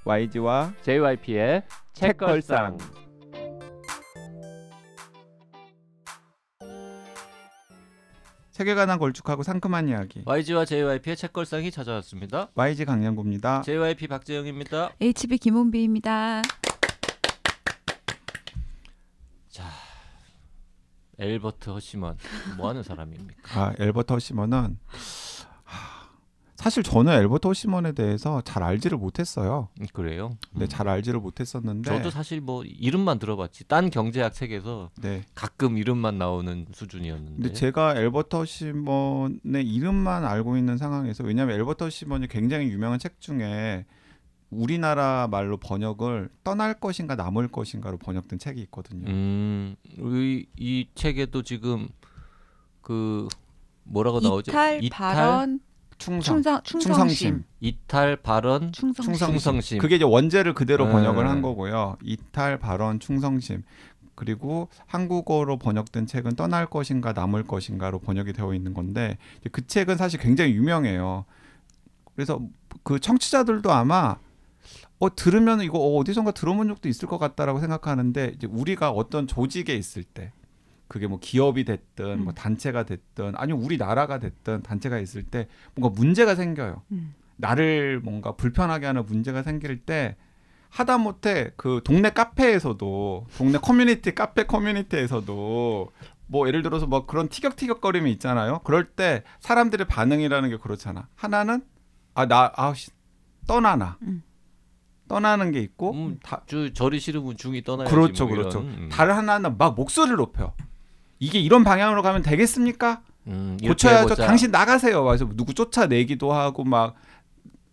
YG와 JYP의 책걸상. 책에 관한 걸쭉하고 상큼한 이야기. YG와 JYP의 책걸상이 찾아왔습니다. YG 강량구입니다. JYP 박재영입니다. HB 김원비입니다. 자, 엘버트 허시먼 뭐 하는 사람입니까? 엘버트 허시먼은 사실 저는 엘버트 허시먼에 대해서 잘 알지를 못했어요. 그래요? 네, 잘 알지를 못했었는데 저도 사실 뭐 이름만 들어봤지. 딴 경제학 책에서 네. 가끔 이름만 나오는 수준이었는데. 근데 제가 엘버트 허시먼의 이름만 알고 있는 상황에서, 왜냐하면 엘버트 허시먼이 굉장히 유명한 책 중에 우리나라 말로 번역을 떠날 것인가 남을 것인가로 번역된 책이 있거든요. 이 책에도 지금 그 뭐라고 나오죠? 이탈 발언 충성심. 이탈 발언 충성심. 그게 이제 원제를 그대로 번역을 한 거고요. 이탈 발언 충성심. 그리고 한국어로 번역된 책은 떠날 것인가 남을 것인가로 번역이 되어 있는 건데, 그 책은 사실 굉장히 유명해요. 그래서 그 청취자들도 아마 들으면 이거 어디선가 들어본 적도 있을 것 같다라고 생각하는데, 이제 우리가 어떤 조직에 있을 때, 그게 뭐 기업이 됐든 뭐 단체가 됐든 아니면 우리나라가 됐든 단체가 있을 때 뭔가 문제가 생겨요. 나를 뭔가 불편하게 하는 문제가 생길 때 하다못해 그 동네 카페에서도, 동네 카페 커뮤니티에서도 뭐 예를 들어서 뭐 그런 티격태격거림이 있잖아요. 그럴 때 사람들의 반응이라는 게 그렇잖아. 하나는 떠나나. 떠나는 게 있고 저리 싫으면 중이 떠나야지. 그렇죠, 뭐 그렇죠. 이런, 다른 하나는 막 목소리를 높여. 이게 이런 방향으로 가면 되겠습니까? 고쳐야죠. 당신 나가세요. 그래서 누구 쫓아내기도 하고 막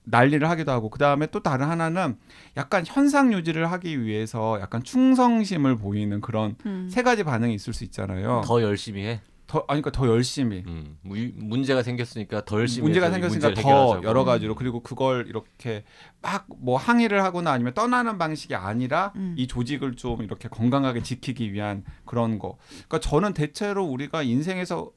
난리를 하기도 하고. 그 다음에 또 다른 하나는 약간 현상 유지를 하기 위해서 약간 충성심을 보이는 그런 세 가지 반응이 있을 수 있잖아요. 더 열심히 해. 그러니까 더 열심히. 문제가 생겼으니까 더 열심히. 문제가 생겼으니까 더 여러 가지로. 그리고 그걸 이렇게 막 뭐 항의를 하거나 아니면 떠나는 방식이 아니라 이 조직을 좀 이렇게 건강하게 지키기 위한 그런 거. 그러니까 저는 대체로 우리가 인생에서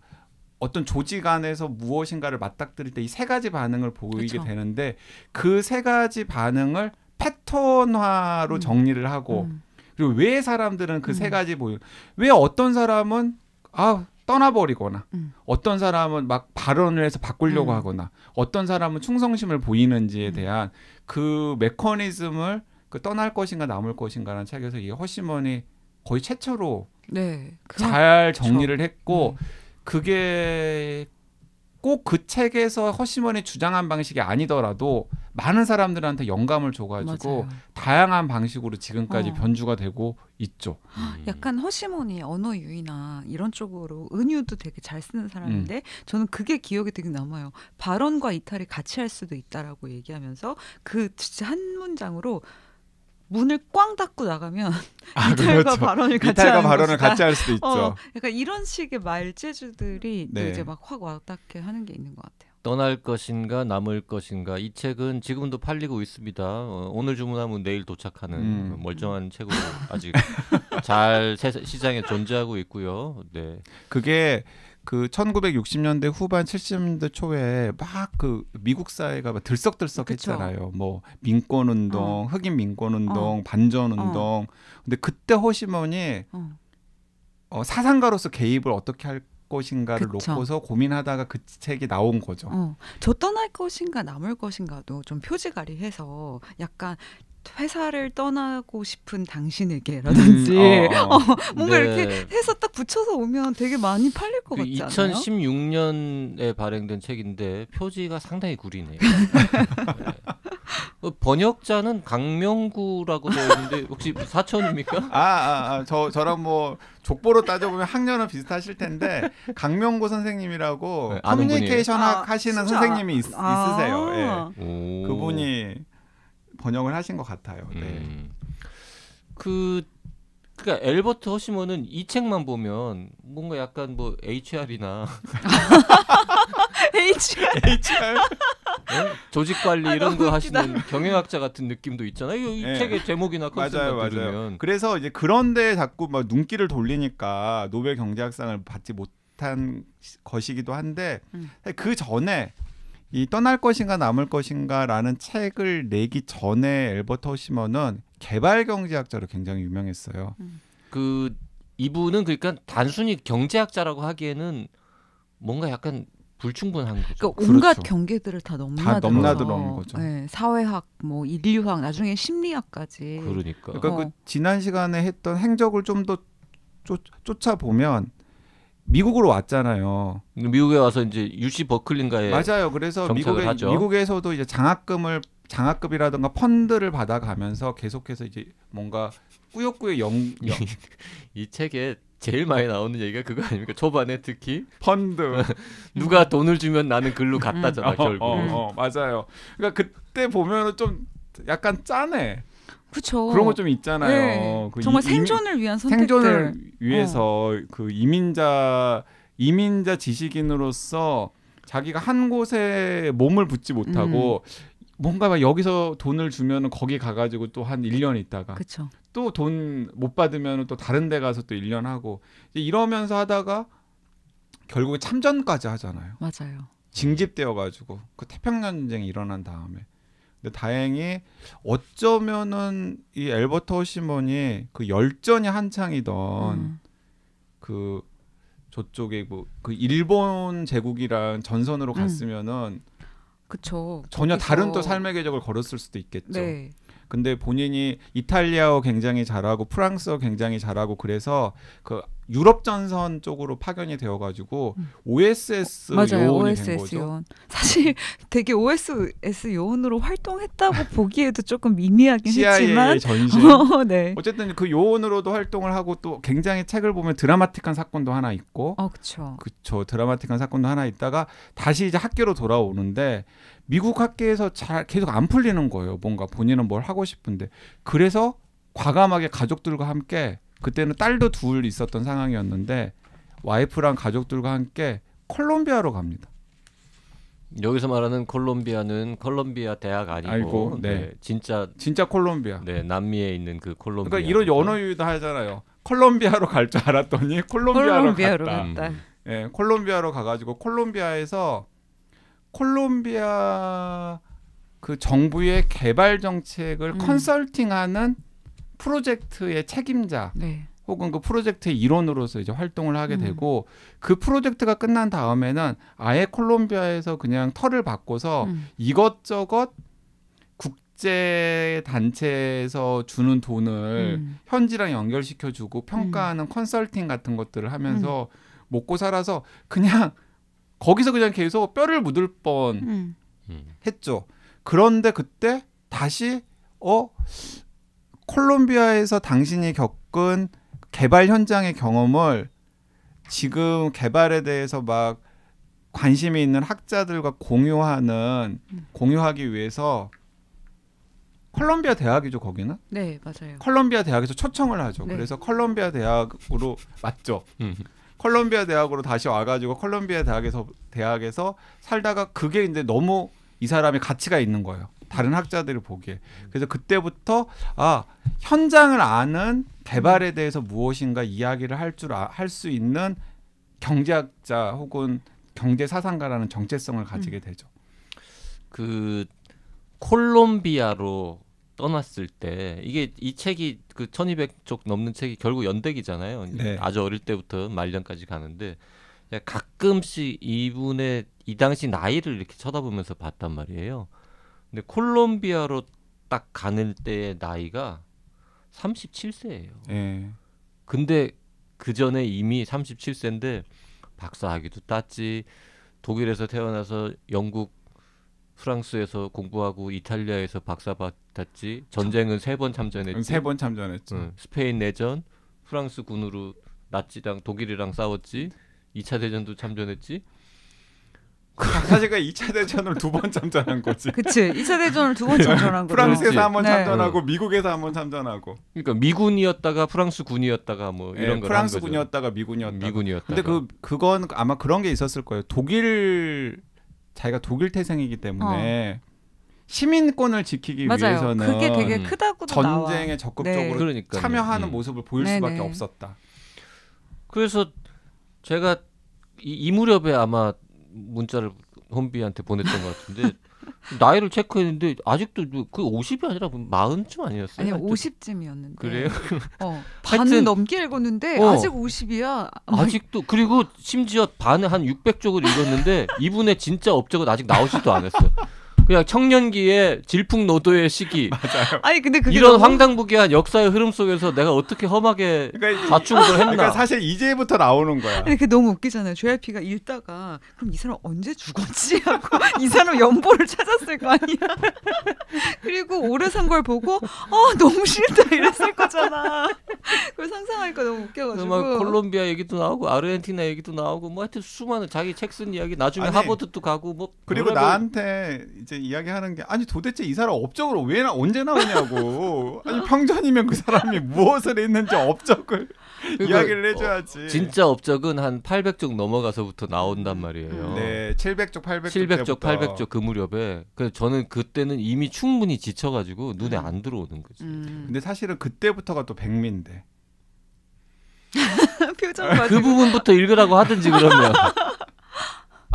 어떤 조직 안에서 무엇인가를 맞닥뜨릴 때 이 세 가지 반응을 보이게 그쵸. 되는데, 그 세 가지 반응을 패턴화로 정리를 하고, 그리고 왜 사람들은 그 세 가지 왜 어떤 사람은 떠나버리거나 어떤 사람은 막 발언을 해서 바꾸려고 하거나 어떤 사람은 충성심을 보이는지에 대한 그 메커니즘을, 그 떠날 것인가 남을 것인가라는 책에서 이 허시먼이 거의 최초로 잘 정리를 했고, 그게 꼭 그 책에서 허시먼이 주장한 방식이 아니더라도 많은 사람들한테 영감을 줘가지고 맞아요. 다양한 방식으로 지금까지 변주가 되고 있죠. 약간 허시먼이 언어 유희나 이런 쪽으로 은유도 되게 잘 쓰는 사람인데 저는 그게 기억에 되게 남아요. 발언과 이탈이 같이 할 수도 있다라고 얘기하면서 그 진짜 한 문장으로 문을 꽝 닫고 나가면 이탈과 그렇죠. 발언을 같이 이탈과 하는 발언을 것이다. 같이 할 수도 있죠. 약간 이런 식의 말재주들이 또 네. 이제 막 확 와닿게 하는 게 있는 것 같아요. 떠날 것인가 남을 것인가. 이 책은 지금도 팔리고 있습니다. 오늘 주문하면 내일 도착하는 멀쩡한 책으로 아직 잘 시장에 존재하고 있고요. 네. 그게 그 1960년대 후반 70년대 초에 막 그 미국 사회가 막 들썩들썩했잖아요. 뭐 민권 운동, 흑인 민권 운동, 반전 운동. 근데 그때 허시먼이 사상가로서 개입을 어떻게 할 것인가를 놓고서 고민하다가 그 책이 나온 거죠. 저 떠날 것인가 남을 것인가도 좀 표지가리해서 약간 회사를 떠나고 싶은 당신에게라든지 뭔가 이렇게 해서 딱 붙여서 오면 되게 많이 팔릴 것 같지 않아요? 2016년에 발행된 책인데 표지가 상당히 구리네요. 번역자는 강명구라고 되어 있는데 혹시 사촌입니까? 저랑 뭐 족보로 따져보면 학년은 비슷하실 텐데 강명구 선생님이라고 커뮤니케이션 학 하시는 선생님이 있으세요. 예. 그분이 번역을 하신 것 같아요. 네. 그러니까 엘버트 허시먼은 이 책만 보면 뭔가 약간 뭐 HR이나 HR 조직 관리 이런 거 하시는 경영학자 같은 느낌도 있잖아요. 이 책의 제목이나 컨셉만 들으면. 그래서 이제 그런데 자꾸 막 눈길을 돌리니까 노벨 경제학상을 받지 못한 것이기도 한데, 그 전에 이 떠날 것인가 남을 것인가라는 책을 내기 전에 엘버트 허시먼은 개발 경제학자로 굉장히 유명했어요. 그 이분은 그러니까 단순히 경제학자라고 하기에는 뭔가 약간 불충분한 거죠. 그러니까 온갖 그렇죠. 경계들을 다 넘나들어온 거죠. 네, 사회학, 뭐 인류학, 나중에 심리학까지. 그러니까. 그러니까 그 지난 시간에 했던 행적을 좀 더 쫓아보면 미국으로 왔잖아요. 미국에 와서 이제 UC 버클린가에 맞아요. 그래서 정착을 하죠. 미국에서도 이제 장학금이라든가 펀드를 받아가면서 계속해서 이제 뭔가 꾸역꾸역 이 책에 제일 많이 나오는 얘기가 그거 아닙니까? 초반에 특히 펀드 누가 돈을 주면 나는 글로 갖다잖아 결국. 맞아요. 그러니까 그때 보면은 좀 약간 짠해. 그렇죠. 그런 거 좀 있잖아요. 네. 그 정말 생존을 위한 선택들. 생존을 위해서 그 이민자 지식인으로서 자기가 한 곳에 몸을 붙지 못하고 뭔가 막 여기서 돈을 주면은 거기 가가지고 또 한 1년 있다가 그렇죠. 또 돈 못 받으면은 또 다른 데 가서 또 1년 하고 이러면서 하다가 결국에 참전까지 하잖아요. 맞아요. 징집되어가지고 그 태평양 전쟁이 일어난 다음에. 근데 다행히 어쩌면은 이 엘버트 허시먼이 그 열전이 한창이던 그 저쪽에 뭐 그 일본 제국이랑 전선으로 갔으면은 그쵸. 전혀 거기서... 다른 또 삶의 궤적을 걸었을 수도 있겠죠. 네. 근데 본인이 이탈리아어 굉장히 잘하고 프랑스어 굉장히 잘하고 그래서 그 유럽 전선 쪽으로 파견이 되어가지고 OSS 맞아요. 요원이 OSS 된 거죠. 요원. 사실 되게 OSS 요원으로 활동했다고 보기에도 조금 미미하긴 CIA 했지만 전신. 네. 어쨌든 그 요원으로도 활동을 하고 또 굉장히 책을 보면 드라마틱한 사건도 하나 있고, 그렇죠. 그쵸, 드라마틱한 사건도 하나 있다가 다시 이제 학교로 돌아오는데 미국 학교에서 잘 계속 안 풀리는 거예요. 뭔가 본인은 뭘 하고 싶은데 그래서 과감하게 가족들과 함께 그때는 딸도 둘 있었던 상황이었는데 와이프랑 가족들과 함께 콜롬비아로 갑니다. 여기서 말하는 콜롬비아는 콜롬비아 대학 아니고 네. 진짜 콜롬비아. 네, 남미에 있는 그 콜롬비아. 그러니까 이런 언어 유희도 하잖아요. 콜롬비아로 갈 줄 알았더니 콜롬비아로 갔다. 네, 콜롬비아로 가가지고 콜롬비아 그 정부의 개발 정책을 컨설팅하는 프로젝트의 책임자 혹은 그 프로젝트의 일원으로서 이제 활동을 하게 되고 그 프로젝트가 끝난 다음에는 아예 콜롬비아에서 그냥 털을 바꿔서 이것저것 국제 단체에서 주는 돈을 현지랑 연결시켜주고 평가하는 컨설팅 같은 것들을 하면서 먹고 살아서 그냥 거기서 그냥 계속 뼈를 묻을 뻔 했죠. 그런데 그때 다시 콜롬비아에서 당신이 겪은 개발 현장의 경험을 지금 개발에 대해서 막 관심이 있는 학자들과 공유하기 위해서 콜롬비아 대학이죠, 거기는? 네, 맞아요. 콜롬비아 대학에서 초청을 하죠. 네. 그래서 콜롬비아 대학으로 맞죠. 콜롬비아 대학으로 다시 와가지고 콜롬비아 대학에서 살다가 그게 이제 너무 이 사람의 가치가 있는 거예요. 다른 학자들이 보기에. 그래서 그때부터 현장을 아는 개발에 대해서 무엇인가 이야기를 할 수 있는 경제학자 혹은 경제 사상가라는 정체성을 가지게 되죠. 그 콜롬비아로 떠났을 때 이게 이 책이 그 1200쪽 넘는 책이 결국 연대기잖아요. 네. 아주 어릴 때부터 말년까지 가는데 가끔씩 이분의 이 당시 나이를 이렇게 쳐다보면서 봤단 말이에요. 근데 콜롬비아로 딱 가는 때의 나이가 37세예요. 네. 근데 그 전에 이미 37세인데 박사학위도 땄지. 독일에서 태어나서 영국, 프랑스에서 공부하고 이탈리아에서 박사 받았지. 전쟁은 3번 참전했지. 3번 참전했죠. 스페인 내전, 프랑스 군으로 나치랑 독일이랑 싸웠지. 2차 대전도 참전했지. 사실 2차 대전을 2번 참전한 거지. 그치. 2차 대전을 2번 참전한 거죠. 프랑스에서 한 번 네. 참전하고 미국에서 한 번 참전하고. 그러니까 미군이었다가 프랑스 군이었다가 뭐 이런 거 프랑스 군이었다가 미군이었다가. 미군이었다가. 근데 그건 아마 그런 게 있었을 거예요. 자기가 독일 태생이기 때문에 시민권을 지키기 맞아요. 위해서는 그게 되게 크다고도 전쟁에 나와. 적극적으로 네. 참여하는 모습을 보일 수밖에 없었다. 그래서 제가 이 무렵에 아마 문자를 혼비한테 보냈던 것 같은데 나이를 체크했는데 아직도 그 50이 아니라 40쯤 아니었어요? 아니 하여튼. 50쯤이었는데. 그래요? 반은 하여튼- 넘게 읽었는데 어. 아직 50이야. 아직도 그리고 심지어 반은 한 600쪽을 읽었는데 이분의 진짜 업적은 아직 나오지도 않았어요. 그냥 청년기의 질풍노도의 시기 아니 근데 그게 이런 너무- 황당무계한 역사의 흐름 속에서 내가 어떻게 험하게 그러니까, 과충을 했나. 그러니까 사실 이제부터 나오는 거야. 아니 그게 너무 웃기잖아요. JYP가 읽다가 그럼 이 사람 언제 죽었지 하고 이 사람 연보를 찾았을 거 아니야. 그리고 오래 산 걸 보고 너무 싫다 이랬을 거잖아. 그걸 상상하니까 너무 웃겨가지고. 막 콜롬비아 얘기도 나오고 아르헨티나 얘기도 나오고 뭐 하여튼 수많은 자기 책 쓴 이야기 나중에 아니, 하버드도 가고 뭐 그리고 별의별- 나한테 이제 이야기하는 게 아니 도대체 이 사람 업적으로 언제 나오냐고. 아니 평전이면 그 사람이 무엇을 했는지 업적을 그리고, 이야기를 해줘야지. 진짜 업적은 한 800쪽 넘어가서부터 나온단 말이에요. 네, 700쪽, 800쪽 700쪽, 800쪽 그 무렵에. 그래서 저는 그때는 이미 충분히 지쳐가지고 눈에 안 들어오는 거지. 근데 사실은 그때부터가 또 백미인데. 표정 봐. 그 부분부터 읽으라고 하든지 그러면.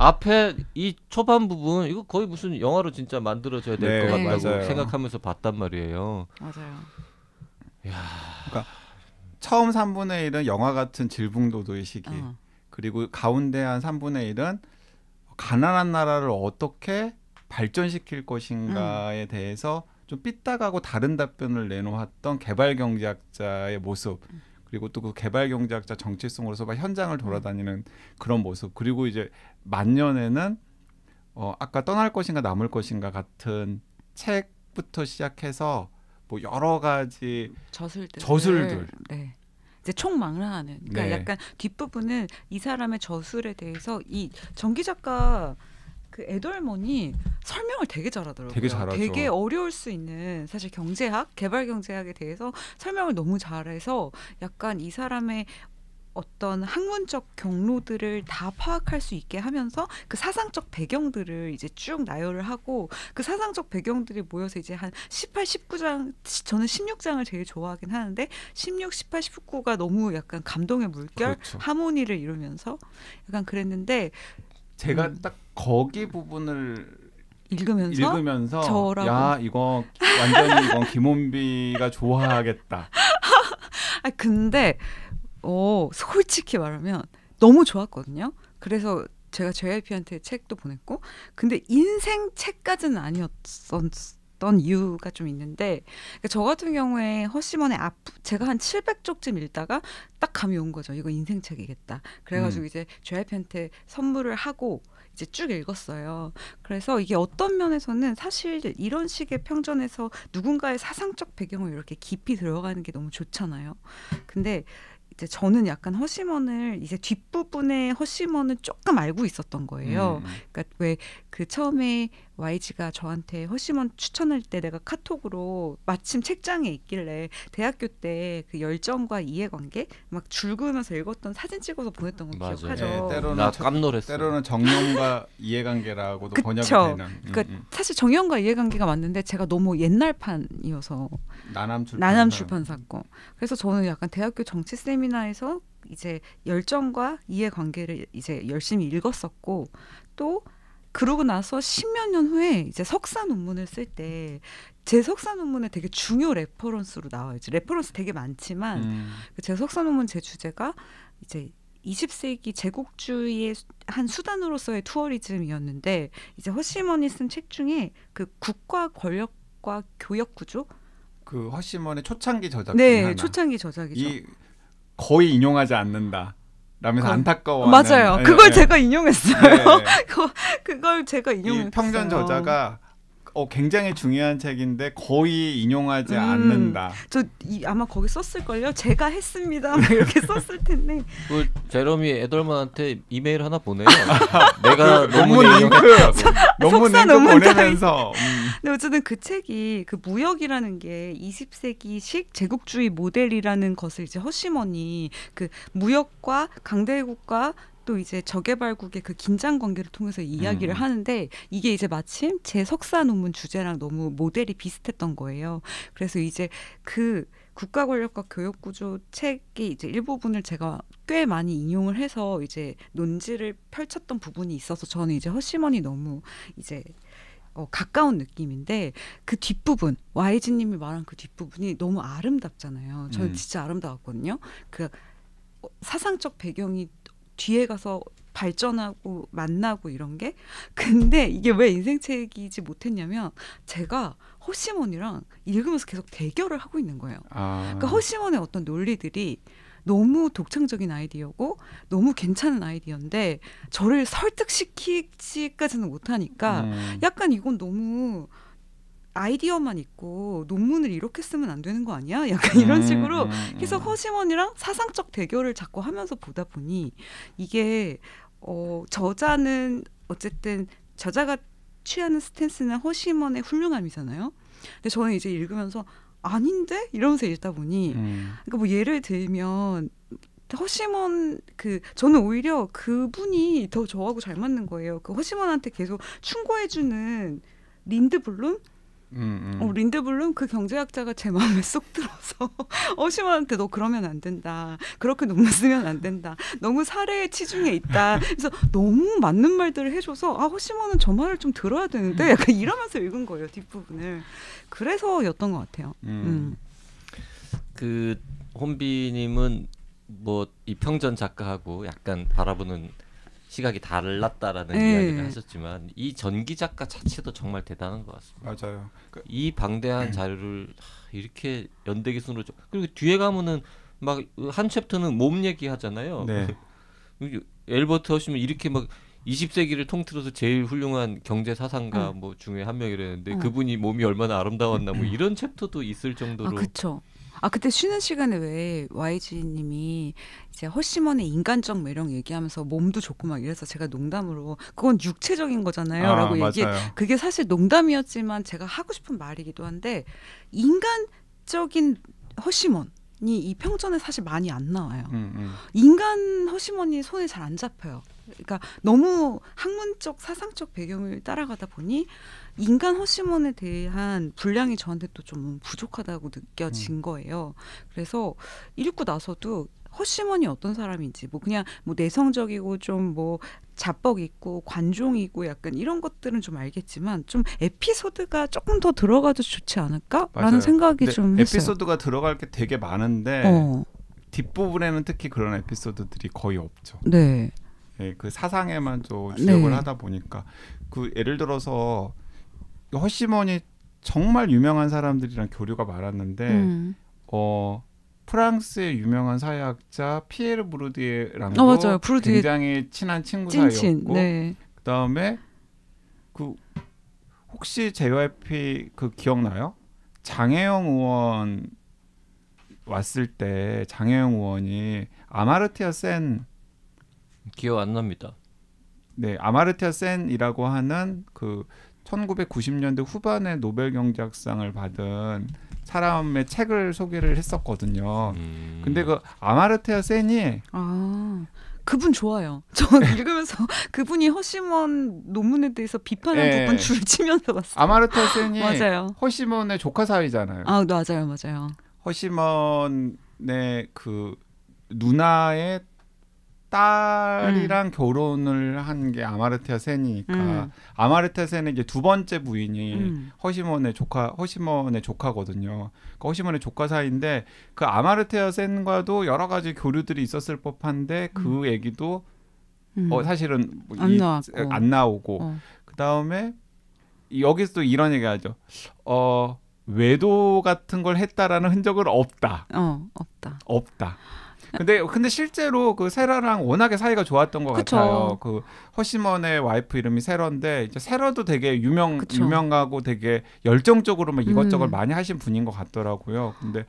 앞에 이 초반 부분 이거 거의 무슨 영화로 진짜 만들어져야 될 것 네, 같다고 맞아요. 생각하면서 봤단 말이에요. 맞아요. 처음 3분의 1은 영화 같은 질풍노도의 시기. 그리고 가운데 한 3분의 1은 가난한 나라를 어떻게 발전시킬 것인가에 대해서 좀 삐딱하고 다른 답변을 내놓았던 개발경제학자의 모습. 그리고 또 그 개발경제학자 정체성으로서 막 현장을 돌아다니는 그런 모습. 그리고 이제 만년에는 아까 떠날 것인가 남을 것인가 같은 책부터 시작해서 뭐 여러 가지 저술들. 네. 이제 총망라하는. 그러니까 네. 약간 뒷부분은 이 사람의 저술에 대해서 이 전기 작가 그 에덜먼이 설명을 되게 잘하더라고요. 되게 잘하죠. 되게 어려울 수 있는 사실 경제학, 개발 경제학에 대해서 설명을 너무 잘해서 약간 이 사람의 어떤 학문적 경로들을 다 파악할 수 있게 하면서 그 사상적 배경들을 이제 쭉 나열을 하고 그 사상적 배경들이 모여서 이제 한 18, 19장 저는 16장을 제일 좋아하긴 하는데 16, 18, 19가 너무 약간 감동의 물결, 그렇죠. 하모니를 이루면서 약간 그랬는데 제가 딱 거기 부분을 읽으면서 저라고. 야 이거 완전히 이건 김원비가 좋아하겠다. 아 근데 솔직히 말하면 너무 좋았거든요. 그래서 제가 JYP한테 책도 보냈고 근데 인생 책까지는 아니었던 이유가 좀 있는데 그러니까 저 같은 경우에 허시먼의 제가 한 700쪽쯤 읽다가 딱 감이 온 거죠. 이거 인생 책이겠다. 그래가지고 이제 JYP한테 선물을 하고 이제 쭉 읽었어요. 그래서 이게 어떤 면에서는 사실 이런 식의 평전에서 누군가의 사상적 배경을 이렇게 깊이 들어가는 게 너무 좋잖아요. 근데 이제 저는 약간 허시먼을 이제 뒷부분에 허시먼을 조금 알고 있었던 거예요. 그러니까 왜 그 처음에 YG가 저한테 허시먼 추천할 때 내가 카톡으로 마침 책장에 있길래 대학교 때 그 열정과 이해관계 막 줄 그으면서 읽었던 사진 찍어서 보냈던 거 맞아요. 기억하죠. 네, 때로는 나 깜놀했어. 때로는 정념과 이해관계라고도 그쵸. 번역이 되는. 그러니까 사실 정연과 이해관계가 맞는데 제가 너무 옛날판이어서 나남 나남 출판사 거. 그래서 저는 약간 대학교 정치 세미나에서 이제 열정과 이해관계를 이제 열심히 읽었었고 또 그러고 나서 10몇 년 후에 이제 석사 논문을 쓸 때 제 석사 논문에 되게 중요 레퍼런스로 나와요. 레퍼런스 되게 많지만 제 석사 논문 제 주제가 이제 20세기 제국주의의 한 수단으로서의 투어리즘이었는데 이제 허시먼이 쓴 책 중에 그 국가 권력과 교역 구조 그 허시먼의 초창기 저작 네, 하나. 초창기 저작이죠. 이 거의 인용하지 않는다. 라면서 안타까워. 맞아요. 그걸 제가 인용했어요. 네. 그걸 제가 인용했어요. 이 평전 저자가 굉장히 중요한 책인데 거의 인용하지 않는다. 저 아마 거기 썼을걸요. 제가 했습니다. 막 이렇게 썼을 텐데. 그 제러미 에덜먼한테 이메일 하나 보내요. 내가 논문 링크 논문 석사 링크 논문 보내면서 근데 어쨌든 그 책이 그 무역이라는 게 20세기식 제국주의 모델이라는 것을 이제 허시먼이 그 무역과 강대국과 또 이제 저개발국의 그 긴장 관계를 통해서 이야기를 하는데 이게 이제 마침 제 석사 논문 주제랑 너무 모델이 비슷했던 거예요. 그래서 이제 그 국가 권력과 교육 구조 책이 이제 일부분을 제가 꽤 많이 인용을 해서 이제 논지를 펼쳤던 부분이 있어서 저는 이제 허시먼이 너무 이제 가까운 느낌인데 그 뒷부분 YG님이 말한 그 뒷부분이 너무 아름답잖아요. 저는 진짜 아름다웠거든요. 그 사상적 배경이 뒤에 가서 발전하고 만나고 이런 게 근데 이게 왜 인생책이지 못했냐면 제가 허시먼이랑 읽으면서 계속 대결을 하고 있는 거예요. 그러니까 허시먼의 어떤 논리들이 너무 독창적인 아이디어고 너무 괜찮은 아이디어인데 저를 설득시키지까지는 못하니까 약간 이건 너무 아이디어만 있고 논문을 이렇게 쓰면 안 되는 거 아니야? 약간 이런 식으로 계속 허시먼이랑 사상적 대결을 자꾸 하면서 보다 보니 이게 저자는 어쨌든 저자가 취하는 스탠스는 허시먼의 훌륭함이잖아요. 근데 저는 이제 읽으면서 아닌데? 이러면서 읽다 보니 그러니까 뭐 예를 들면 허시먼 저는 오히려 그분이 더 저하고 잘 맞는 거예요. 그 허시먼한테 계속 충고해주는 린드블룸? 린드블룸 그 경제학자가 제 마음에 쏙 들어서 허시먼한테 너 그러면 안 된다. 그렇게 논문 쓰면 안 된다. 너무 사례에 치중해 있다. 그래서 너무 맞는 말들을 해줘서 허시먼은 저 말을 좀 들어야 되는데 약간 이러면서 읽은 거예요. 뒷부분을. 그래서였던 것 같아요. 그 혼비님은 뭐 이평전 작가하고 약간 바라보는 시각이 달랐다라는 이야기를 하셨지만 이 전기 작가 자체도 정말 대단한 것 같습니다. 맞아요. 이 방대한 자료를 이렇게 연대기순으로 그리고 뒤에 가면은 막 한 챕터는 몸 얘기하잖아요. 네. 엘버트 허시면 이렇게 막 20세기를 통틀어서 제일 훌륭한 경제 사상가 뭐 중에 한 명이랬는데 그분이 몸이 얼마나 아름다웠나 뭐 이런 챕터도 있을 정도로. 그렇죠. 그때 쉬는 시간에 왜 YG님이 이제 허시먼의 인간적 매력 얘기하면서 몸도 좋고 막 이래서 제가 농담으로 그건 육체적인 거잖아요 라고 얘기해. 그게 사실 농담이었지만 제가 하고 싶은 말이기도 한데 인간적인 허시먼이 이 평전에 사실 많이 안 나와요. 인간 허시먼이 손에 잘 안 잡혀요. 그러니까 너무 학문적 사상적 배경을 따라가다 보니 인간 허시먼에 대한 분량이 저한테 또 좀 부족하다고 느껴진 거예요. 그래서 읽고 나서도 허시먼이 어떤 사람인지 뭐 그냥 뭐 내성적이고 좀 뭐 자뻑 있고 관종이고 약간 이런 것들은 좀 알겠지만 좀 에피소드가 조금 더 들어가도 좋지 않을까라는 맞아요. 생각이 좀 했어요. 에피소드가 들어갈 게 되게 많은데 뒷부분에는 특히 그런 에피소드들이 거의 없죠. 네. 네, 그 사상에만 좀 주력을 하다 보니까 그 예를 들어서 허시먼이 정말 유명한 사람들이랑 교류가 많았는데 프랑스의 유명한 사회학자 피에르 부르디에랑도 맞아요. 부르디에 굉장히 친한 친구 사이였고 그다음에 그 혹시 JYP 그 기억나요? 장혜영 의원 왔을 때 장혜영 의원이 아마르티아 센 기억 안 납니다. 네, 아마르티아 센이라고 하는 그 1990년대 후반에 노벨 경제학상을 받은 사람의 책을 소개를 했었거든요. 근데 그 아마르티아 센이 그분 좋아요. 저 읽으면서 그분이 허시먼 논문에 대해서 비판한 부분 줄을 치면서 봤어요. 아마르티아 센이 맞아요. 허시먼의 조카 사위잖아요. 맞아요. 허시먼의 그 누나의 딸이랑 결혼을 한 게 아마르티아 센이니까 아마르티아 센의 이제 두 번째 부인이 허시먼의 조카거든요. 그러니까 허시먼의 조카 사이인데 그 아마르티아 센과도 여러 가지 교류들이 있었을 법한데 그 얘기도 사실은 안 나오고 그 다음에 여기서 또 이런 얘기하죠. 외도 같은 걸 했다라는 흔적은 없다. 없다. 근데 실제로 그 세라랑 워낙에 사이가 좋았던 것 같아요. 그 허시먼의 와이프 이름이 세러인데 이제 세러도 되게 유명하고 되게 열정적으로 막 이것저것 많이 하신 분인 것 같더라고요. 근데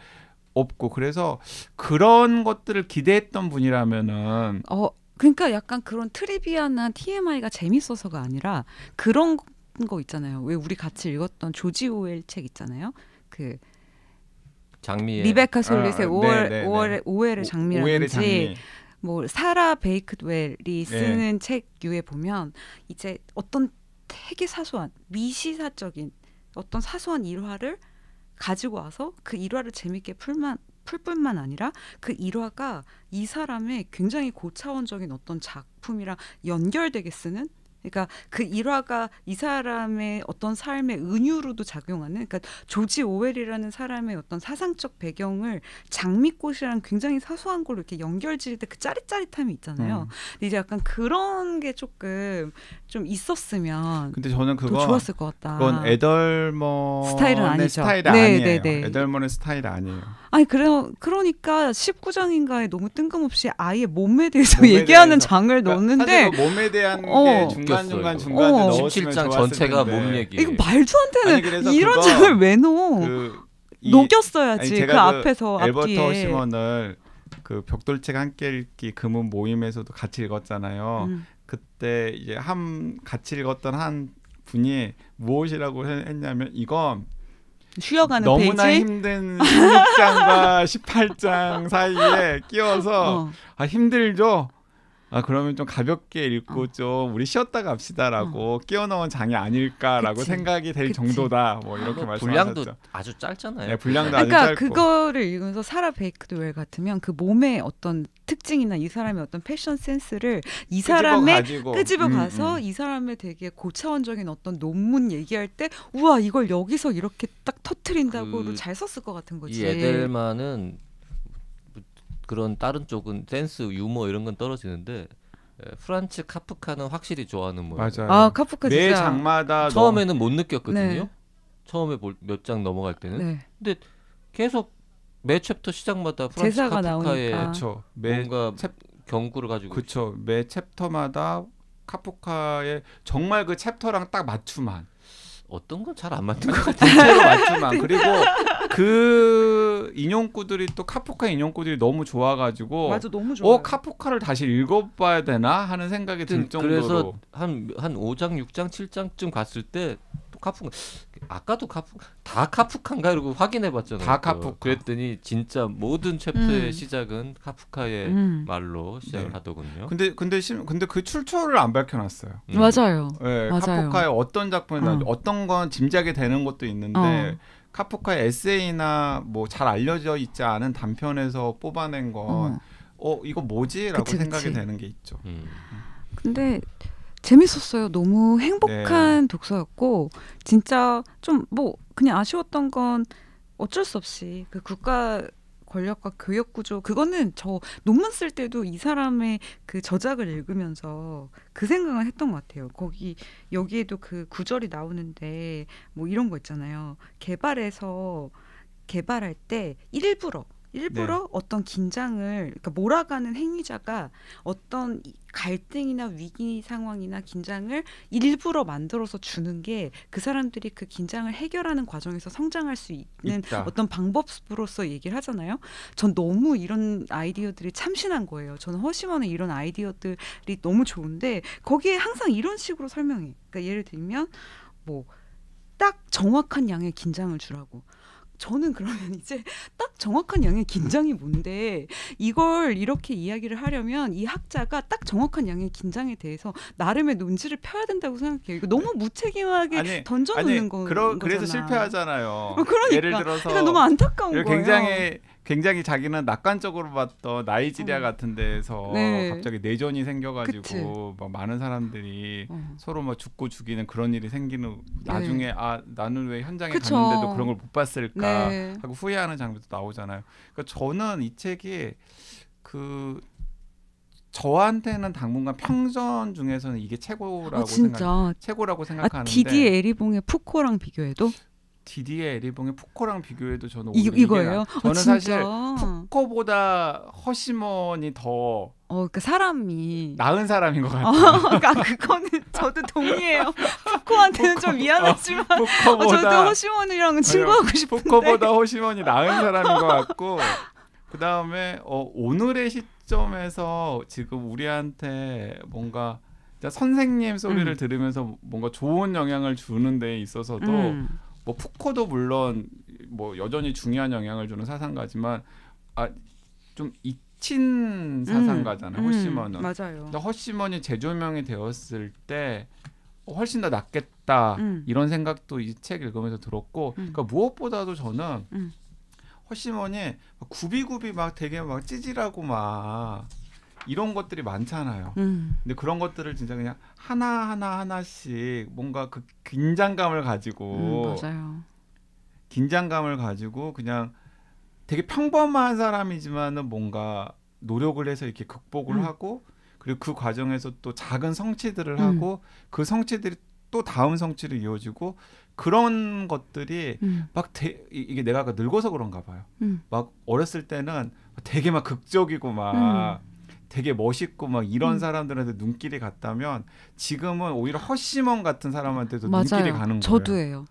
없고 그래서 그런 것들을 기대했던 분이라면은 그러니까 약간 그런 트리비아나 TMI가 재밌어서가 아니라 그런 거 있잖아요. 왜 우리 같이 읽었던 조지 오웰 책 있잖아요. 그 장미의 리베카 솔릿의 5월의 장미라든지 장미. 뭐 사라 베이크웰이 쓰는 책류에 보면 이제 어떤 되게 사소한 미시사적인 어떤 사소한 일화를 가지고 와서 그 일화를 재밌게 풀 뿐만 아니라 그 일화가 이 사람의 굉장히 고차원적인 어떤 작품이랑 연결되게 쓰는, 그러니까 그 일화가 이 사람의 어떤 삶의 은유로도 작용하는, 그러니까 조지 오웰이라는 사람의 어떤 사상적 배경을 장미꽃이랑 굉장히 사소한 걸로 이렇게 연결지을 때 그 짜릿짜릿함이 있잖아요. 근데 이제 약간 그런 게 조금 좀 있었으면 근데 저는 더 좋았을 것 같다. 그건 에덜먼의 스타일은 아니죠. 스타일이 네, 아니에요. 네, 네. 에덜먼의 스타일이 아니에요. 아니 그러니까 19장인가에 너무 뜬금없이 아예 몸에 대해서 몸에 얘기하는 대해서. 장을 넣었는데 사실 그 몸에 대한 게 웃겼어요, 중간에 이거. 넣었으면 17장 좋았을 전체가 텐데. 몸 얘기. 이거 말도 안 되는 아니, 그래서 이런 그거 장을 왜 넣어? 이- 녹였어야지. 아니, 그 제가 앞에서 엘버터 앞뒤에. 허시먼을 그 벽돌책 함께 읽기 금은 모임에서도 같이 읽었잖아요. 그때 이제 같이 읽었던 한 분이 무엇이라고 했냐면 이건 쉬어가는 너무나 페이지. 힘든 16장과 18장 사이에 끼워서 어. 힘들죠? 그러면 좀 가볍게 읽고 좀 우리 쉬었다 갑시다라고 끼워 넣은 장이 아닐까라고 그치. 생각이 될 그치. 정도다. 뭐 이렇게 분량도 말씀하셨죠. 아주 짧잖아요. 네, 분량도 아주 그러니까 짧고. 그거를 읽으면서 사라 베이크드웰 같으면 그 몸의 어떤 특징이나 이 사람의 어떤 패션 센스를 이 사람의 끄집어 가서 이 사람의 되게 고차원적인 어떤 논문 얘기할 때 우와 이걸 여기서 이렇게 딱 터트린다고로 잘 썼을 것 같은 거지. 이 에델만은 그런 다른 쪽은 센스, 유머 이런 건 떨어지는데 프란츠 카프카는 확실히 좋아하는 모양. 맞아요. 카프카 매 진짜. 장마다 처음에는 못 느꼈거든요. 네. 처음에 몇 장 넘어갈 때는. 네. 근데 계속 매 챕터 시작마다 프란츠 제사가 카프카의 나오니까. 그렇죠. 뭔가 경구를 가지고 그렇죠. 매 챕터마다 카프카의 정말 그 챕터랑 딱 맞춤한 어떤 건 잘 안 맞는 것 같아요. 대체로 맞춤한 그리고 그 인용구들이 또 카프카 인용구들이 너무 좋아가지고 맞아 너무 좋아. 카프카를 다시 읽어봐야 되나 하는 생각이 들 정도로. 그래서 한 5장, 6장, 7장쯤 갔을 때 또 카프카 아까도 다 카프카인가 이러고 확인해봤잖아요. 다 카프카. 그랬더니 진짜 모든 챕터의 시작은 카프카의 말로 시작을 네. 하더군요. 근데 그 출처를 안 밝혀놨어요. 맞아요. 네, 맞아요. 카프카의 어떤 작품이나 어떤 건 짐작이 되는 것도 있는데 카프카의 에세이나 뭐 잘 알려져 있지 않은 단편에서 뽑아낸 건 이거 뭐지라고 그치, 생각이 그치. 되는 게 있죠. 근데 재밌었어요. 너무 행복한 독서였고 진짜 좀 뭐 그냥 아쉬웠던 건 어쩔 수 없이 그 국가 권력과 교역 구조 그거는 저 논문 쓸 때도 이 사람의 그 저작을 읽으면서 그 생각을 했던 것 같아요. 여기에도 그 구절이 나오는데 뭐 이런 거 있잖아요. 개발할 때 일부러 어떤 긴장을 그러니까 몰아가는 행위자가 어떤 갈등이나 위기 상황이나 긴장을 일부러 만들어서 주는 게 그 사람들이 그 긴장을 해결하는 과정에서 성장할 수 있는 있다. 어떤 방법으로서 얘기를 하잖아요. 전 너무 이런 아이디어들이 참신한 거예요. 저는 허시먼의 이런 아이디어들이 너무 좋은데 거기에 항상 이런 식으로 설명해. 그러니까 예를 들면 뭐 딱 정확한 양의 긴장을 주라고. 저는 그러면 이제 딱 정확한 양의 긴장이 뭔데 이걸 이렇게 이야기를 하려면 이 학자가 딱 정확한 양의 긴장에 대해서 나름의 논지를 펴야 된다고 생각해요. 이거 너무 무책임하게 던져놓는 거잖아. 그래서 실패하잖아요. 그러니까. 예를 들어서 그러니까 너무 안타까운 거예요. 굉장히 자기는 낙관적으로 봤던 나이지리아 같은 데에서 네. 갑자기 내전이 그치. 생겨가지고 막 많은 사람들이 서로 막 죽고 죽이는 그런 일이 생기는 나중에 나는 왜 현장에 그쵸. 갔는데도 그런 걸 못 봤을까 네. 하고 후회하는 장면도 나오잖아요. 그러니까 저는 이 책이 저한테는 당분간 평전 중에서는 이게 최고라고 생각하는데 디디에 에리봉의 푸코랑 비교해도 디디에 에리봉의 푸코랑 비교해도 저는 이거예요? 저는 사실 푸코보다 허시먼이 더 그 사람이 나은 사람인 것 같아요. 그러니까 그거는 저도 동의해요. 푸코한테는 좀 미안하지만 저도 허시먼이랑은 친구하고 싶은데 푸코보다 허시먼이 나은 사람인 것 같고 그 다음에 오늘의 시점에서 지금 우리한테 뭔가 선생님 소리를 들으면서 뭔가 좋은 영향을 주는 데 있어서도 뭐 푸코도 물론 뭐 여전히 중요한 영향을 주는 사상가지만 좀 잊힌 사상가잖아요. 허시먼은. 맞아요. 허시먼이 재조명이 되었을 때 훨씬 더 낫겠다 음. 이런 생각도 이 책 읽으면서 들었고 그러니까 무엇보다도 저는 허시머니 굽이굽이 막 되게 막 찌질하고 막 이런 것들이 많잖아요. 근데 그런 것들을 진짜 그냥 하나씩 뭔가 그 긴장감을 가지고 맞아요. 긴장감을 가지고 그냥 되게 평범한 사람이지만은 뭔가 노력을 해서 이렇게 극복을 하고 그리고 그 과정에서 또 작은 성취들을 하고 그 성취들이 또 다음 성취로 이어지고 그런 것들이 막 이게 내가 늙어서 그런가 봐요. 막 어렸을 때는 되게 막 극적이고 막 되게 멋있고 막 이런 사람들한테 눈길이 갔다면 지금은 오히려 허시먼 같은 사람한테도 눈길이 가는 거예요. 저도예요.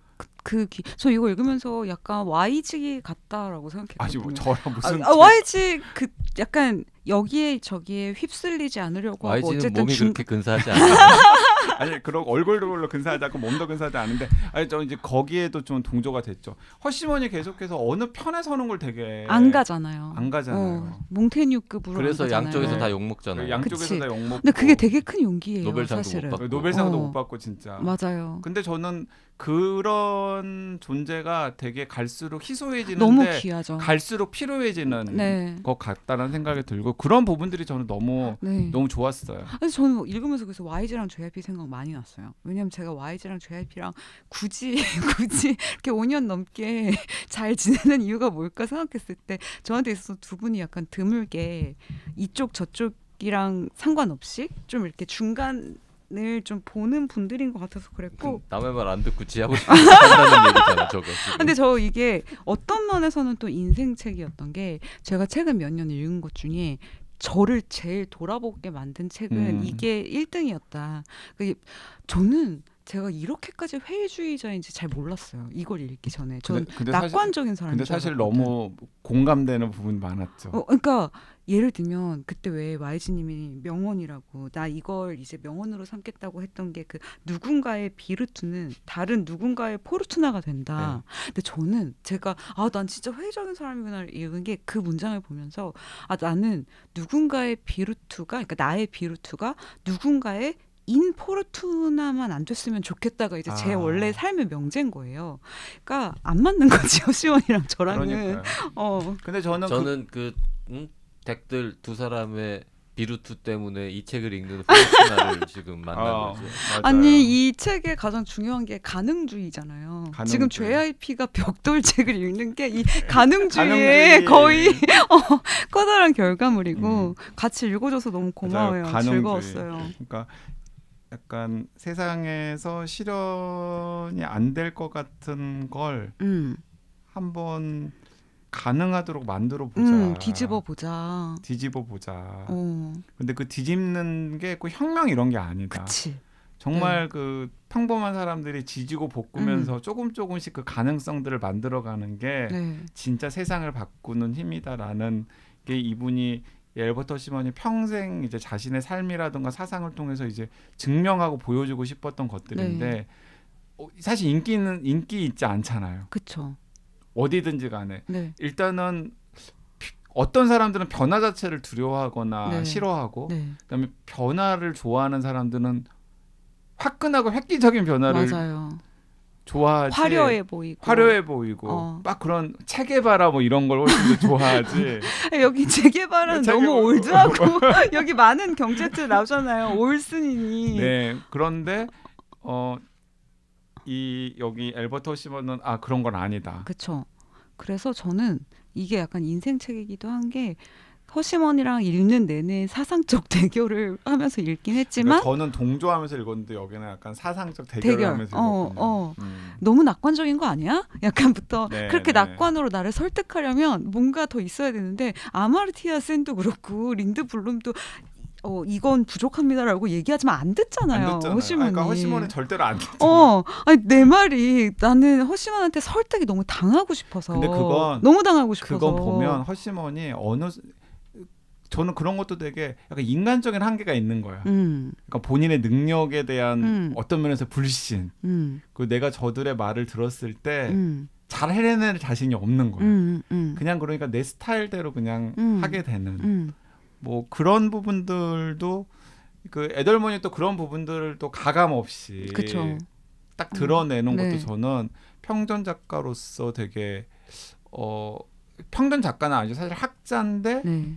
저 이거 읽으면서 약간 YG 같다라고 생각했거든요. 아니 뭐 저랑 무슨 YG 그 약간 여기에 저기에 휩쓸리지 않으려고 하고 YG는 어쨌든 몸이 그렇게 근사하지 않아요. 아니 그러고 얼굴도 별로 근사하지 않고 몸도 근사하지 않은데 아니 저 이제 거기에도 좀 동조가 됐죠. 허시먼이 계속해서 어느 편에 서는 걸 되게 안 가잖아요. 안 가잖아요. 몽테뉴급으로 그래서 안 가잖아요. 양쪽에서 네. 다 욕먹잖아요. 양쪽에서 그치. 다 욕먹고 근데 그게 되게 큰 용기예요. 노벨상도 사실은. 못 받고. 노벨상도 못 받고 진짜. 맞아요. 근데 저는 그런 존재가 되게 갈수록 희소해지는데 너무 귀하죠. 갈수록 필요해지는 네. 것 같다는 생각이 들고 그런 부분들이 저는 너무 네. 좋았어요. 근데 저는 뭐 읽으면서 그래서 YG랑 JYP 생각 많이 났어요. 왜냐면 제가 YG랑 JYP랑 굳이 이렇게 5년 넘게 잘 지내는 이유가 뭘까 생각했을 때 저한테 있어서 두 분이 약간 드물게 이쪽 저쪽이랑 상관없이 좀 이렇게 중간을 좀 보는 분들인 것 같아서 그랬고. 남의 말 안 듣고 지 하고 싶은 한다는 얘기잖아 저거. 지금. 근데 저 이게 어떤 면에서는 또 인생책이었던 게 제가 최근 몇 년 읽은 것 중에 저를 제일 돌아보게 만든 책은 이게 1등이었다. 저는 제가 이렇게까지 회의주의자인지 잘 몰랐어요. 이걸 읽기 전에. 저는 근데 낙관적인 사람인 근데 줄 사실 알았거든. 너무 공감되는 부분이 많았죠. 그러니까 예를 들면 그때 왜 YG님이 명언이라고 나 이걸 이제 명언으로 삼겠다고 했던 게 그 누군가의 비르투는 다른 누군가의 포르투나가 된다. 근데 저는 제가 난 진짜 회의적인 사람이구나 읽은 게 그 문장을 보면서 나는 누군가의 비르투가 그러니까 나의 비르투가 누군가의 인 포르투나만 안 됐으면 좋겠다가 이제 제 원래 삶의 명제인 거예요. 그러니까 안 맞는 거지 허시원이랑 저랑은. 그러니까요. 근데 저는 덱들 두 사람의 비루투 때문에 이 책을 읽는 포르투나를 지금 만나고 있어요. 아니 이 책의 가장 중요한 게 가능주의잖아요. 지금 JYP가 벽돌 책을 읽는 게 이 가능주의의 거의 커다란 결과물이고 같이 읽어줘서 너무 고마워요. 즐거웠어요. 그러니까 약간 세상에서 실현이 안 될 것 같은 걸 한번 가능하도록 만들어 보자. 뒤집어 보자. 근데 그 뒤집는 게 꼭 혁명 이런 게 아니다. 그치. 정말 그 평범한 사람들이 지지고 볶으면서 조금씩 그 가능성들을 만들어가는 게 진짜 세상을 바꾸는 힘이다라는 게 이분이 엘버트 허시먼이 평생 이제 자신의 삶이라든가 사상을 통해서 이제 증명하고 보여주고 싶었던 것들인데 사실 인기 있지 않잖아요. 그렇죠. 어디든지 간에 일단은 어떤 사람들은 변화 자체를 두려워하거나 싫어하고 그다음에 변화를 좋아하는 사람들은 화끈하고 획기적인 변화를 좋아하지. 화려해 보이고 막 그런 체계바라 뭐 이런 걸 훨씬 더 좋아하지. 여기 체계바라는 너무 올드하고 여기 많은 경제들 나오잖아요. 올슨이니. 네. 그런데 이 여기 엘버트 허시먼은 그런 건 아니다. 그렇죠. 그래서 저는 이게 약간 인생책이기도 한 게 허시먼이랑 읽는 내내 사상적 대결을 하면서 읽긴 했지만 그러니까 저는 동조하면서 읽었는데 여기는 약간 사상적 대결을 하면서 읽었군요. 너무 낙관적인 거 아니야? 약간부터 그렇게 낙관으로 나를 설득하려면 뭔가 더 있어야 되는데 아마르티아 센도 그렇고 린드 블룸도 이건 부족합니다라고 얘기하지만 안 듣잖아요. 허시먼이. 그러니까 허시먼은 절대로 안 듣잖아요. 아니 내 말이 나는 허시먼한테 설득이 너무 당하고 싶어서. 근데 너무 당하고 싶어서. 그건 보면 허시먼이 저는 그런 것도 되게 약간 인간적인 한계가 있는 거야. 그러니까 본인의 능력에 대한 어떤 면에서 불신. 그리고 내가 저들의 말을 들었을 때 잘 해내는 자신이 없는 거야. 그냥 그러니까 내 스타일대로 그냥 하게 되는. 뭐 그런 부분들도 그 에덜먼이 또 그런 부분들을 또 가감 없이 그쵸. 딱 드러내는 네. 것도 저는 평전 작가로서 되게 평전 작가는 아니죠. 사실 학자인데 네.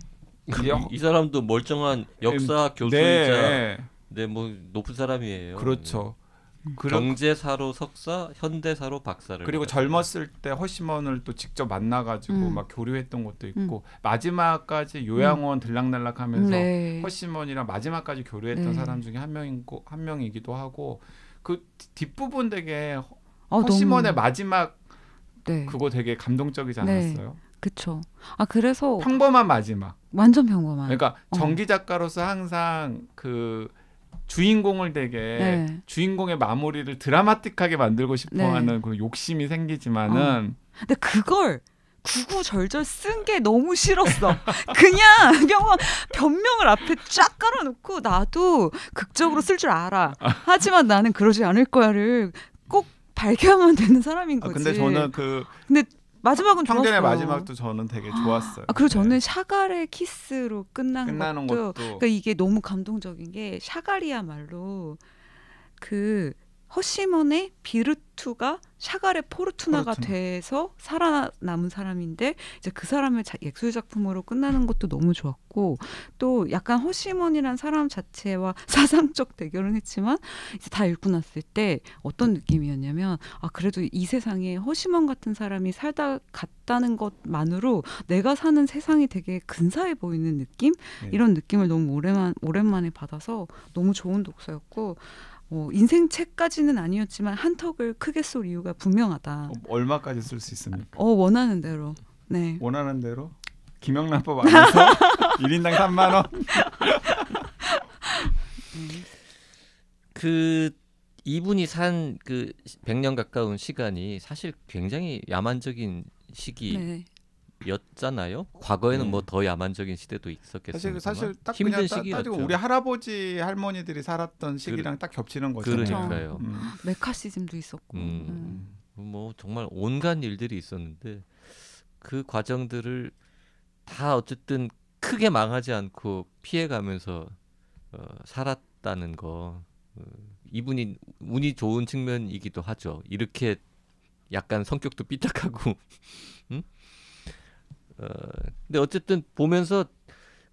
이 사람도 멀쩡한 역사 교수이자 네, 뭐 높은 사람이에요. 그렇죠. 경제사로 석사, 현대사로 박사를 그리고 받았어요. 젊었을 때 허시먼을 또 직접 만나가지고 막 교류했던 것도 있고 마지막까지 요양원 들락날락하면서 네. 허시먼이랑 마지막까지 교류했던 네. 사람 중에 한 명이기도 하고 그 뒷부분 되게 너무- 허시먼의 마지막 네. 그거 되게 감동적이지 네. 않았어요? 그쵸. 그래서 평범한 마지막. 완전 평범한. 그러니까 전기 작가로서 항상 그 주인공을 되게 네. 주인공의 마무리를 드라마틱하게 만들고 싶어하는 네. 그 욕심이 생기지만은 근데 그걸 구구절절 쓴 게 너무 싫었어. 그냥 변명을 앞에 쫙 깔아놓고 나도 극적으로 쓸 줄 알아. 하지만 나는 그러지 않을 거야를 꼭 발견하면 되는 사람인 거지. 근데 저는 그 마지막은 평전의 좋았어요. 마지막도 저는 되게 좋았어요. 그리고 네. 저는 샤갈의 키스로 끝나는 것도 것도 그러니까 이게 너무 감동적인 게 포르투나가 그 허시먼의 비르투가 샤갈의 포르투나가 포르투나. 돼서 살아남은 사람인데 이제 그 사람의 예술 작품으로 끝나는 것도 너무 좋았고 또 약간 허시먼이란 사람 자체와 사상적 대결은 했지만 이제 다 읽고 났을 때 어떤 느낌이었냐면 그래도 이 세상에 허시먼 같은 사람이 살다 갔다는 것만으로 내가 사는 세상이 되게 근사해 보이는 느낌? 네. 이런 느낌을 너무 오랜만에 받아서 너무 좋은 독서였고 인생 책까지는 아니었지만 한턱을 크게 쏠 이유가 분명하다. 얼마까지 쓸 수 있습니까? 원하는 대로. 네. 원하는 대로 김영란법 안에서 1인당 3만 원. 그 이분이 산 그 100년 가까운 시간이 사실 굉장히 야만적인 네. 시기였잖아요. 과거에는 네. 뭐 더 야만적인 시대도 있었겠습니다만 사실 딱 힘든 그냥 시기였죠. 따지고 우리 할아버지 할머니들이 살았던 시기랑 딱 겹치는 거잖아요. 그러니까요. 메카시즘도 있었고. 뭐 정말 온갖 일들이 있었는데 그 과정들을 다 어쨌든 크게 망하지 않고 피해가면서 살았다는 거 이분이 운이 좋은 측면이기도 하죠. 이렇게 약간 성격도 삐딱하고 근데 어쨌든 보면서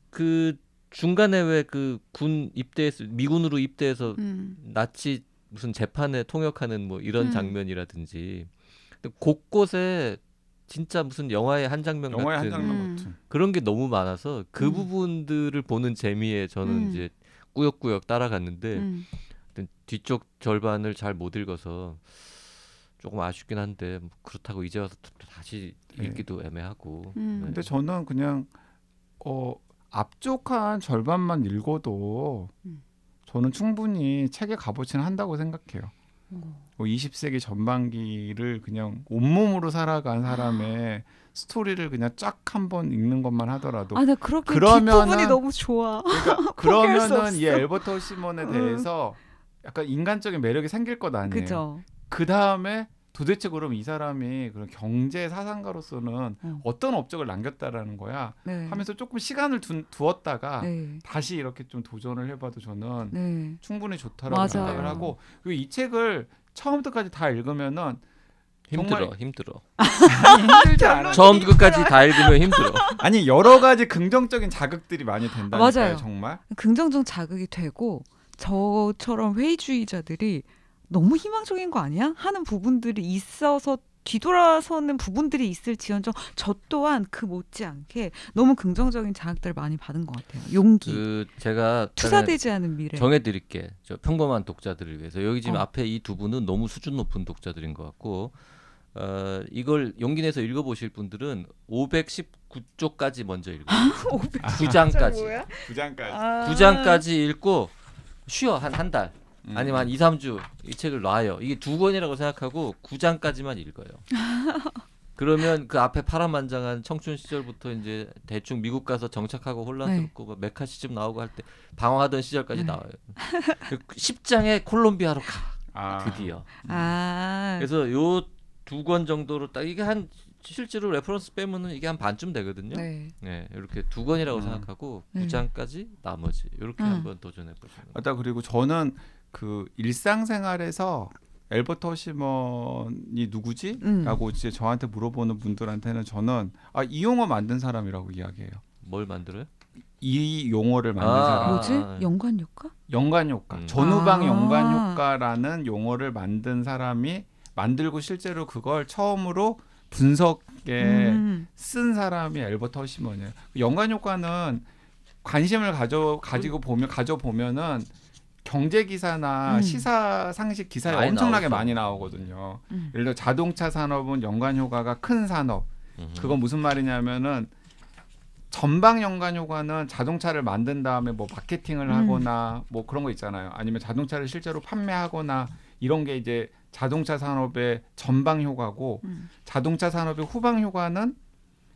그 중간에 왜 그 군 입대해서 미군으로 입대해서 나치 무슨 재판에 통역하는 뭐 이런 장면이라든지 근데 곳곳에 진짜 무슨 영화의 한 장면 영화의 한 같은 장면 같은. 그런 게 너무 많아서 그 부분들을 보는 재미에 저는 이제 꾸역꾸역 따라갔는데 뒤쪽 절반을 잘 못 읽어서 조금 아쉽긴 한데 뭐 그렇다고 이제 와서 또 다시 읽기도 애매하고. 근데 저는 그냥 앞쪽 한 절반만 읽어도 저는 충분히 책의 값어치는 한다고 생각해요. 20세기 전반기를 그냥 온몸으로 살아간 사람의 스토리를 그냥 쫙 한번 읽는 것만 하더라도 나 그렇게 그러면은- 뒷부분이 너무 좋아. 그러니까 포기할 수 그러면은 이 없어. 엘버트 허시먼에 대해서 약간 인간적인 매력이 생길 것 아니에요. 그죠. 그 다음에 도대체 그럼 이 사람이 그런 경제 사상가로서는 어떤 업적을 남겼다라는 거야 네. 하면서 조금 시간을 두었다가 네. 다시 이렇게 좀 도전을 해봐도 저는 네. 충분히 좋다라고 맞아요. 생각을 하고 그리고 이 책을 처음부터까지 다 읽으면은 힘들어. 힘들지 않아요. 처음부터 끝까지 다 읽으면 힘들어. 아니 여러 가지 긍정적인 자극들이 많이 된다니까요. 맞아요. 정말. 긍정적 자극이 되고 저처럼 회의주의자들이 너무 희망적인 거 아니야? 하는 부분들이 있어서 뒤돌아서는 부분들이 있을지언정 저 또한 그 못지않게 너무 긍정적인 자극들을 많이 받은 것 같아요. 용기, 그 제가 투사되지 않은 미래. 정해드릴게. 저 평범한 독자들을 위해서 여기 지금 어. 앞에 이 두 분은 너무 수준 높은 독자들인 것 같고 이걸 용기 내서 읽어보실 분들은 519쪽까지 먼저 읽어요. 9장까지. 9장까지. 9장까지 읽고 쉬어 한 달. 아니면 한 2, 3주 이 책을 놔요. 이게 두 권이라고 생각하고 9장까지만 읽어요. 그러면 그 앞에 파란만장한 청춘 시절부터 이제 대충 미국 가서 정착하고 혼란스럽고 뭐 메카시즘 나오고 할 때 방황하던 시절까지 나와요. 10장에 콜롬비아로 가. 드디어. 아, 그래서 요 두 권 정도로 딱 이게 한 실제로 레퍼런스 빼면은 이게 한 반쯤 되거든요. 네. 네, 이렇게 두 권이라고 생각하고 네. 9장까지 나머지 이렇게 한번 도전해 보시는 거예요. 맞다. 그리고 저는 그 일상생활에서 엘버트 허시먼이 누구지? 라고 이제 저한테 물어보는 분들한테는 저는 이 용어 만든 사람이라고 이야기해요. 뭘 만들어요? 이 용어를 만든 사람. 뭐지? 연관 효과? 연관 효과. 전후방 아. 연관 효과라는 용어를 만든 사람이 만들고 실제로 그걸 처음으로 분석에 쓴 사람이 엘버트 허시먼이에요. 연관 효과는 관심을 가지고 보면은 경제 기사나 시사 상식 기사에 많이 엄청나게 나오죠. 많이 나오거든요. 예를 들어 자동차 산업은 연관 효과가 큰 산업. 그건 무슨 말이냐면은 전방 연관 효과는 자동차를 만든 다음에 뭐 마케팅을 하거나 뭐 그런 거 있잖아요. 아니면 자동차를 실제로 판매하거나 이런 게 이제 자동차 산업의 전방 효과고 자동차 산업의 후방 효과는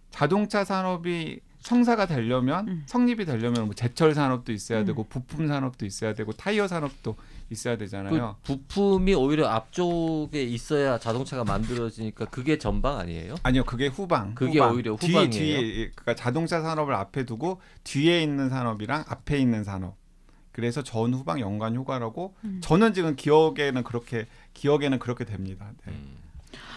자동차 산업이 성사가 되려면 성립이 되려면 뭐 제철 산업도 있어야 되고 부품 산업도 있어야 되고 타이어 산업도 있어야 되잖아요. 그 부품이 오히려 앞쪽에 있어야 자동차가 만들어지니까 그게 전방 아니에요? 아니요, 그게 후방. 그게 오히려 후방이에요. 뒤에 그러니까 자동차 산업을 앞에 두고 뒤에 있는 산업이랑 앞에 있는 산업. 그래서 전후방 연관 효과라고 저는 지금 기억에는 그렇게 됩니다. 네.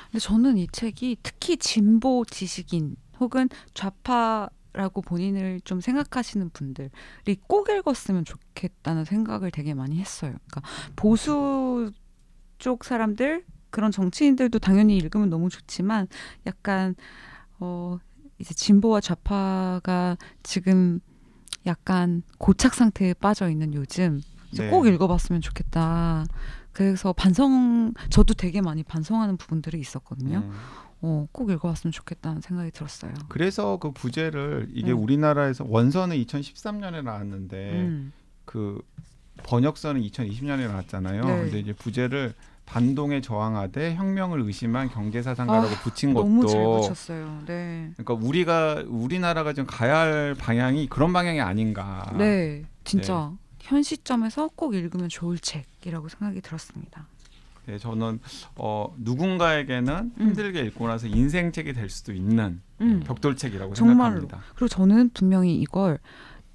근데 저는 이 책이 특히 진보 지식인 혹은 좌파라고 본인을 좀 생각하시는 분들이 꼭 읽었으면 좋겠다는 생각을 되게 많이 했어요. 그러니까 보수 쪽 사람들, 그런 정치인들도 당연히 읽으면 너무 좋지만 약간 이제 진보와 좌파가 지금 약간 고착 상태에 빠져 있는 요즘 네. 꼭 읽어봤으면 좋겠다. 그래서 저도 되게 많이 반성하는 부분들이 있었거든요. 꼭 읽어봤으면 좋겠다는 생각이 들었어요. 그래서 그 부제를 이게 우리나라에서 원서는 2013년에 나왔는데 그 번역서는 2020년에 나왔잖아요. 네. 근데 이제 부제를 반동에 저항하되 혁명을 의심한 경제사상가라고 붙인 것도 너무 잘 붙였어요. 네. 그러니까 우리나라가 지금 가야 할 방향이 그런 방향이 아닌가. 네, 진짜 현 시점에서 꼭 읽으면 좋을 책이라고 생각이 들었습니다. 네, 저는 누군가에게는 힘들게 읽고 나서 인생책이 될 수도 있는 벽돌책이라고 정말로. 생각합니다. 그리고 저는 분명히 이걸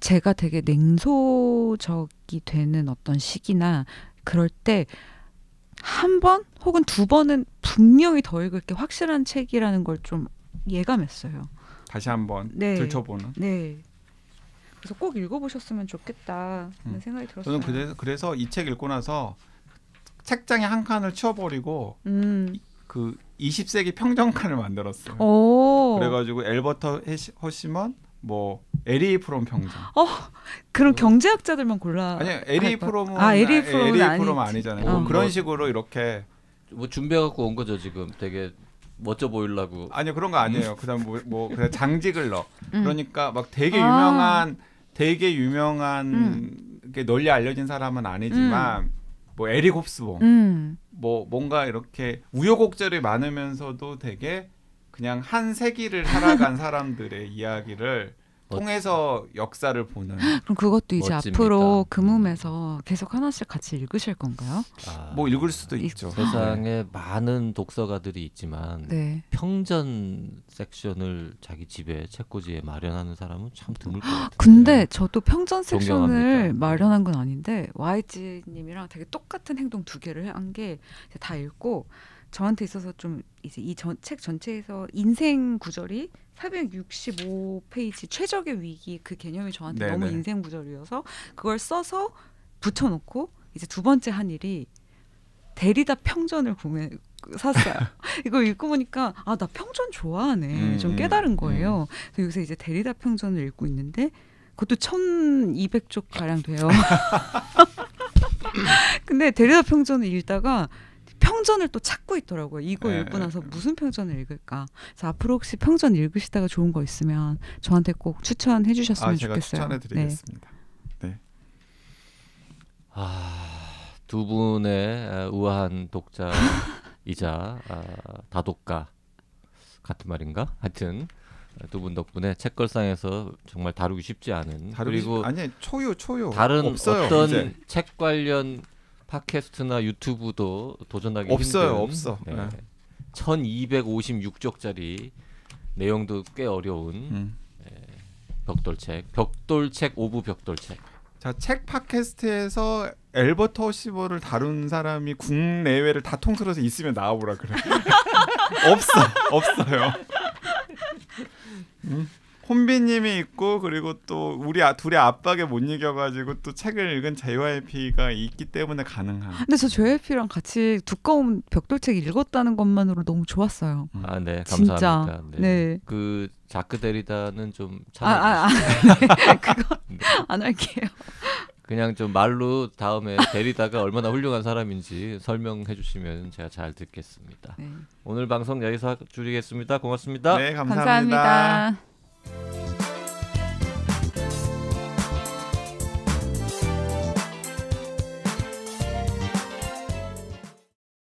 제가 되게 냉소적이 되는 어떤 시기나 그럴 때 한 번 혹은 두 번은 분명히 더 읽을 게 확실한 책이라는 걸 좀 예감했어요. 다시 한번 네. 들춰보는. 네. 그래서 꼭 읽어보셨으면 좋겠다 하는 생각이 들었어요. 저는 그래서 이 책 읽고 나서 책장에 한 칸을 치워버리고 그 20세기 평정칸을 만들었어요. 그래가지고 엘버트 허시먼, 뭐 에리 프롬 평정. 그럼 경제학자들만 골라. 아니요, 에리 프롬은 에리 프롬은 아니잖아요. 뭐 그런 식으로 이렇게 뭐 준비해 갖고 온 거죠 지금. 되게 멋져 보이려고. 아니요, 그런 거 아니에요. 그다음 그냥 장직을 넣어. 그러니까 막 되게 유명한 게 널리 알려진 사람은 아니지만 뭐 에릭 홉스봉, 뭐 뭔가 이렇게 우여곡절이 많으면서도 되게 그냥 한 세기를 살아간 사람들의 이야기를 통해서 역사를 보는. 그럼 그것도 이제 멋집니다. 앞으로 금음에서 계속 하나씩 같이 읽으실 건가요? 뭐 읽을 수도 있죠. 세상에 많은 독서가들이 있지만 네. 평전 섹션을 자기 집에 책꽂이에 마련하는 사람은 참 드물 것 같아요. 근데 저도 평전 섹션을 존경합니다. 마련한 건 아닌데 YG님이랑 되게 똑같은 행동 두 개를 한 게 다 읽고 저한테 있어서 좀 이제 이 책 전체에서 인생 구절이 465페이지 최적의 위기 그 개념이 저한테 네네. 너무 인생 구절이어서 그걸 써서 붙여놓고 이제 두 번째 한 일이 데리다 평전을 샀어요. 이거 읽고 보니까 나 평전 좋아하네. 좀 깨달은 거예요. 그래서 요새 이제 데리다 평전을 읽고 있는데 그것도 1200쪽 가량 돼요. 근데 데리다 평전을 읽다가 평전을 또 찾고 있더라고요. 이거 읽고 나서 무슨 평전을 읽을까. 그래서 앞으로 혹시 평전 읽으시다가 좋은 거 있으면 저한테 꼭 추천해 주셨으면 제가 좋겠어요. 추천해드리겠습니다. 네. 두 분의 우아한 독자이자 다독가 같은 말인가? 하여튼 두 분 덕분에 책걸상에서 정말 다루기 쉽지 않은 그리고 아니 초유 다른 없어요, 어떤 이제. 책 관련 팟캐스트나 유튜브도 도전하기 없어요, 힘든 없어. 네. 네. 1256쪽짜리 내용도 꽤 어려운 벽돌책 오브 벽돌책. 자, 책 팟캐스트에서 엘버트 허시버를 다룬 사람이 국내외를 다 통틀어서 있으면 나와보라 그래. 없어요. 혼비님이 있고 그리고 또 우리 둘의 압박에 못 이겨가지고 또 책을 읽은 JYP가 있기 때문에 가능한. 근데 저 JYP랑 같이 두꺼운 벽돌책 읽었다는 것만으로 너무 좋았어요. 아, 네, 진짜. 감사합니다. 네. 그 자크 데리다는 좀 네, 그거 안 할게요. 그냥 좀 말로 다음에 데리다가 얼마나 훌륭한 사람인지 설명해 주시면 제가 잘 듣겠습니다. 네. 오늘 방송 여기서 줄이겠습니다. 고맙습니다. 네, 감사합니다. 감사합니다.